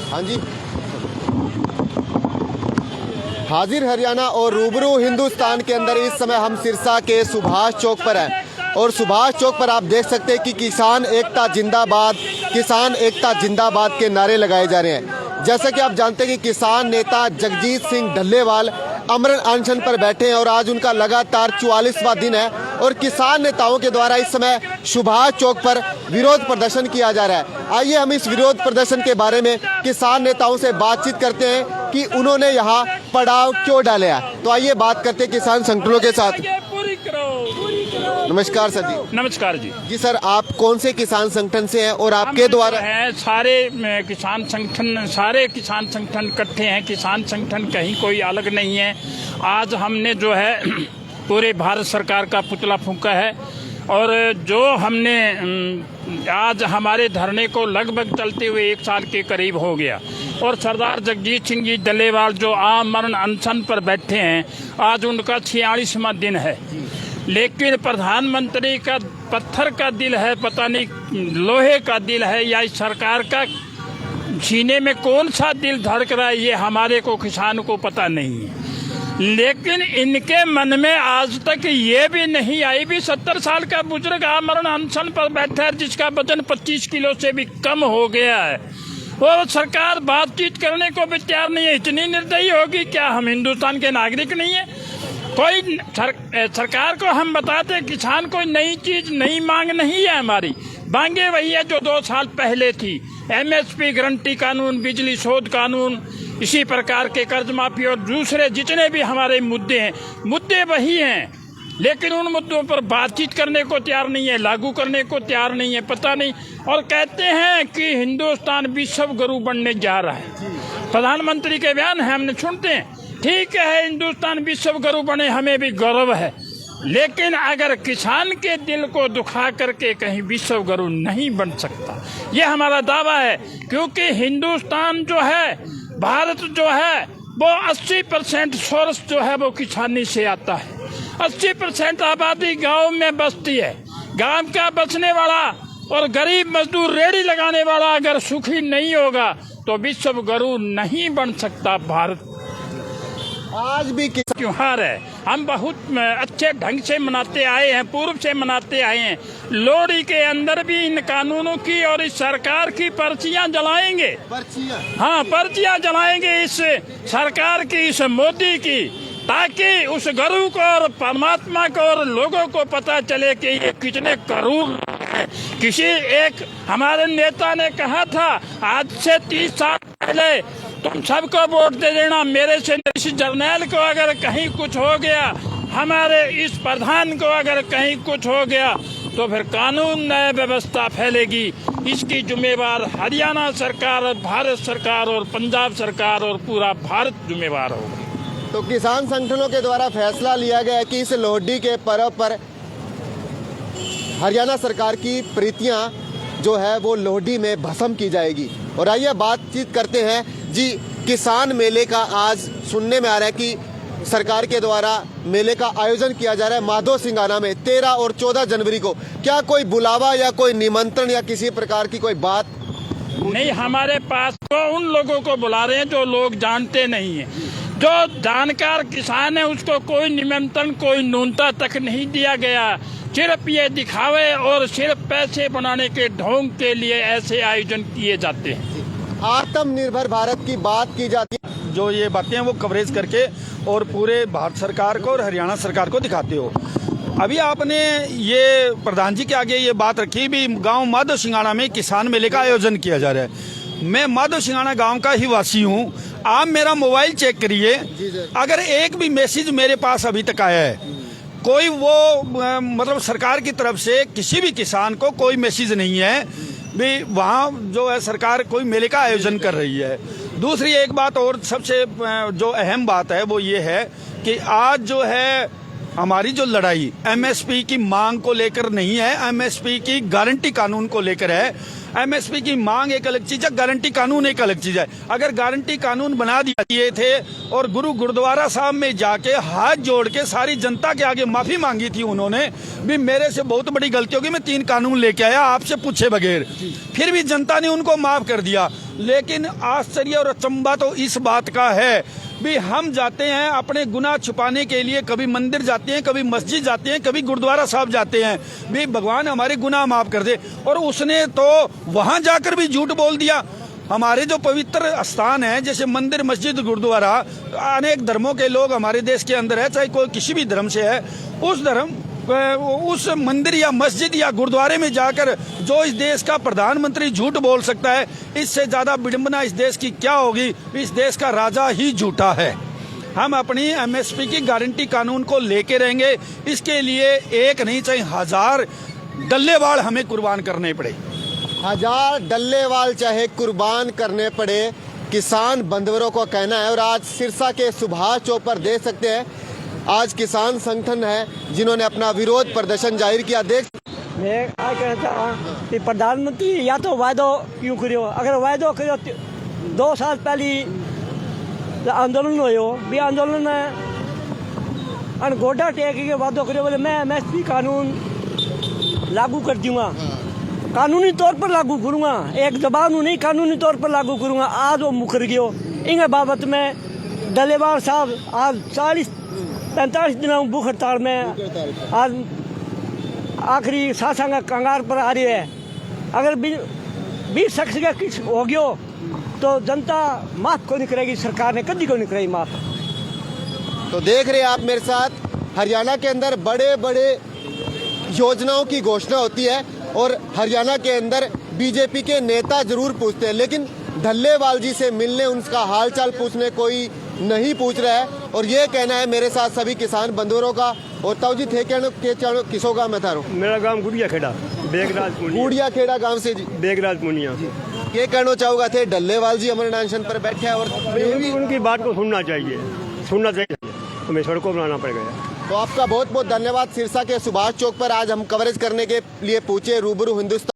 हाँ जी, हाजिर हरियाणा और रूबरू हिंदुस्तान के अंदर इस समय हम सिरसा के सुभाष चौक पर हैं और सुभाष चौक पर आप देख सकते हैं कि किसान एकता जिंदाबाद, किसान एकता जिंदाबाद के नारे लगाए जा रहे हैं। जैसा कि आप जानते हैं कि किसान नेता जगजीत सिंह ढल्लेवाल अमरण अनशन पर बैठे हैं और आज उनका लगातार 44वां दिन है और किसान नेताओं के द्वारा इस समय सुभाष चौक पर विरोध प्रदर्शन किया जा रहा है। आइए हम इस विरोध प्रदर्शन के बारे में किसान नेताओं से बातचीत करते हैं कि उन्होंने यहाँ पड़ाव क्यों डाले है। तो आइए बात करते हैं किसान संगठनों के साथ। नमस्कार सर जी। नमस्कार जी। जी सर, आप कौन से किसान संगठन से हैं और आपके द्वारा है सारे किसान संगठन इकट्ठे हैं। किसान संगठन कहीं कोई अलग नहीं है। आज हमने जो है पूरे भारत सरकार का पुतला फूंका है और जो हमने आज हमारे धरने को लगभग चलते हुए 1 साल के करीब हो गया और सरदार जगजीत सिंह जी ढल्लेवाल जो आमरण अनशन पर बैठे हैं, आज उनका 46वां दिन है। लेकिन प्रधानमंत्री का पत्थर का दिल है, पता नहीं लोहे का दिल है या इस सरकार का सीने में कौन सा दिल धड़क रहा है, ये हमारे को किसान को पता नहीं है। लेकिन इनके मन में आज तक ये भी नहीं आई भी 70 साल का बुजुर्ग आमरण अनशन पर बैठा है जिसका वजन 25 किलो से भी कम हो गया है और सरकार बातचीत करने को भी तैयार नहीं है। इतनी निर्दयी होगी क्या? हम हिंदुस्तान के नागरिक नहीं है? कोई सरकार को हम बताते किसान कोई नई चीज नई मांग नहीं है हमारी, मांगे वही है जो 2 साल पहले थी। एमएसपी गारंटी कानून, बिजली शोध कानून, इसी प्रकार के कर्ज माफी और दूसरे जितने भी हमारे मुद्दे हैं, मुद्दे वही हैं। लेकिन उन मुद्दों पर बातचीत करने को तैयार नहीं है, लागू करने को तैयार नहीं है, पता नहीं। और कहते हैं कि हिंदुस्तान विश्व गुरु बनने जा रहा है। प्रधानमंत्री के बयान है, हमने सुनते हैं, ठीक है हिंदुस्तान विश्व गुरु बने, हमें भी गौरव है। लेकिन अगर किसान के दिल को दुखा करके कहीं विश्व गुरु नहीं बन सकता, ये हमारा दावा है। क्योंकि हिंदुस्तान जो है, भारत जो है, वो 80% सोर्स जो है वो किसानी से आता है। 80% आबादी गांव में बसती है। गांव का बसने वाला और गरीब मजदूर रेड़ी लगाने वाला अगर सुखी नहीं होगा तो विश्व गुरु नहीं बन सकता भारत। आज भी त्योहार है, हम बहुत अच्छे ढंग से मनाते आए हैं, पूर्व से मनाते आए हैं। लोहड़ी के अंदर भी इन कानूनों की और इस सरकार की पर्चियां जलाएंगे। हाँ, पर्चियां जलाएंगे इस सरकार की, इस मोदी की, ताकि उस गुरु को और परमात्मा को और लोगों को पता चले कि ये कितने करूर है। किसी एक हमारे नेता ने कहा था आज से 30 साल पहले, तुम सबको वोट दे देना, मेरे से इस जर्नैल को अगर कहीं कुछ हो गया, हमारे इस प्रधान को अगर कहीं कुछ हो गया तो फिर कानून न्याय व्यवस्था फैलेगी। इसकी जिम्मेवार हरियाणा सरकार और भारत सरकार और पंजाब सरकार और पूरा भारत जिम्मेवार होगा। तो किसान संगठनों के द्वारा फैसला लिया गया है कि इस लोहड़ी के पर्व पर हरियाणा सरकार की प्रीतियां जो है वो लोहड़ी में भस्म की जाएगी। और आइए बातचीत करते हैं जी। किसान मेले का आज सुनने में आ रहा है कि सरकार के द्वारा मेले का आयोजन किया जा रहा है माधो सिंगाना में 13 और 14 जनवरी को। क्या कोई बुलावा या कोई निमंत्रण या किसी प्रकार की कोई बात नहीं? हमारे पास तो उन लोगों को बुला रहे हैं जो लोग जानते नहीं हैं। जो जानकार किसान है उसको कोई निमंत्रण, कोई न्यूनता तक नहीं दिया गया। सिर्फ ये दिखावे और सिर्फ पैसे बनाने के ढोंग के लिए ऐसे आयोजन किए जाते हैं। आत्मनिर्भर भारत की बात की जाती है, जो ये बातें हैं वो कवरेज करके और पूरे भारत सरकार को और हरियाणा सरकार को दिखाते हो। अभी आपने ये प्रधान जी के आगे ये बात रखी भी गांव माधो सिंगाना में किसान मेले का आयोजन किया जा रहा है। मैं माधो सिंगाना गांव का ही वासी हूं। आप मेरा मोबाइल चेक करिए, अगर एक भी मैसेज मेरे पास अभी तक आया है, कोई वो मतलब सरकार की तरफ से किसी भी किसान को कोई मैसेज नहीं है भी वहाँ जो है सरकार कोई मेले का आयोजन कर रही है। दूसरी एक बात और सबसे जो अहम बात है वो ये है कि आज जो है हमारी जो लड़ाई एमएसपी की मांग को लेकर नहीं है, एमएसपी की गारंटी कानून को लेकर है। एमएसपी की मांग एक अलग चीज है, गारंटी कानून एक अलग चीज है। अगर गारंटी कानून बना दिए थे और गुरु गुरुद्वारा साहब में जाके हाथ जोड़ के सारी जनता के आगे माफी मांगी थी उन्होंने भी मेरे से बहुत बड़ी गलती होगी, मैं 3 कानून लेके आया आपसे पूछे बगैर, फिर भी जनता ने उनको माफ कर दिया। लेकिन आश्चर्य और अचंभा तो इस बात का है भी हम जाते हैं अपने गुनाह छुपाने के लिए, कभी मंदिर जाते हैं, कभी मस्जिद जाते हैं, कभी गुरुद्वारा साहब जाते हैं भी भगवान हमारे गुनाह माफ कर दे, और उसने तो वहां जाकर भी झूठ बोल दिया। हमारे जो पवित्र स्थान है जैसे मंदिर, मस्जिद, गुरुद्वारा, अनेक धर्मों के लोग हमारे देश के अंदर है, चाहे कोई किसी भी धर्म से है, उस मंदिर या मस्जिद या गुरुद्वारे में जाकर जो इस देश का प्रधानमंत्री झूठ बोल सकता है, इससे ज्यादा विडंबना इस देश की क्या होगी। इस देश का राजा ही झूठा है। हम अपनी एमएसपी की गारंटी कानून को लेके रहेंगे, इसके लिए एक नहीं चाहे 1000 डल्लेवाल हमें कुर्बान करने पड़े, 1000 डल्लेवाल चाहे कुर्बान करने पड़े, किसान बंधुओं को कहना है। और आज सिरसा के सुभाष चौक पर देख सकते हैं, आज किसान संगठन है जिन्होंने अपना विरोध प्रदर्शन जाहिर किया। देख मैं आज कहना चाहा कि प्रधानमंत्री या तो वायदो क्यों करियो, अगर वायदो करियो 2 साल पहले आंदोलन हो भी आंदोलन गोडा टेक के वादो करियो बोले मैं एमएसपी कानून लागू कर दूंगा, कानूनी तौर पर लागू करूंगा, एक दबाव नहीं कानूनी तौर पर लागू करूंगा। आज वो मुकर गयो। इन बाबत में डल्लेवाल साहब आज 40-45 दिनों भूख हड़ताल में आज आखिरी सासा का कंगार पर आ रही है। अगर 20 शख्स का कुछ हो गयो तो जनता माफ को नहीं करेगी, सरकार ने कभी को नहीं करेगी माफ। तो देख रहे हैं आप मेरे साथ, हरियाणा के अंदर बड़े बड़े योजनाओं की घोषणा होती है और हरियाणा के अंदर बीजेपी के नेता जरूर पूछते हैं, लेकिन डल्लेवाल जी से मिलने, उनका हालचाल पूछने कोई नहीं पूछ रहा है। और ये कहना है मेरे साथ सभी किसान बंधुओं का। और ताऊ जी थे क्या किसों का मैं थारो? मेरा गांव गुड़िया खेड़ा, बेगराज पुनिया। गुड़िया खेड़ा गांव से जी, बेगराज पुनिया। ये कहना चाहूँगा थे डल्लेवाल जी अमर अनशन पर बैठे हैं और उनकी बात को सुनना चाहिए, हमें सड़कों बनाना पड़ेगा। तो आपका बहुत बहुत धन्यवाद। सिरसा के सुभाष चौक पर आज हम कवरेज करने के लिए पहुंचे रूबरू हिंदुस्तान।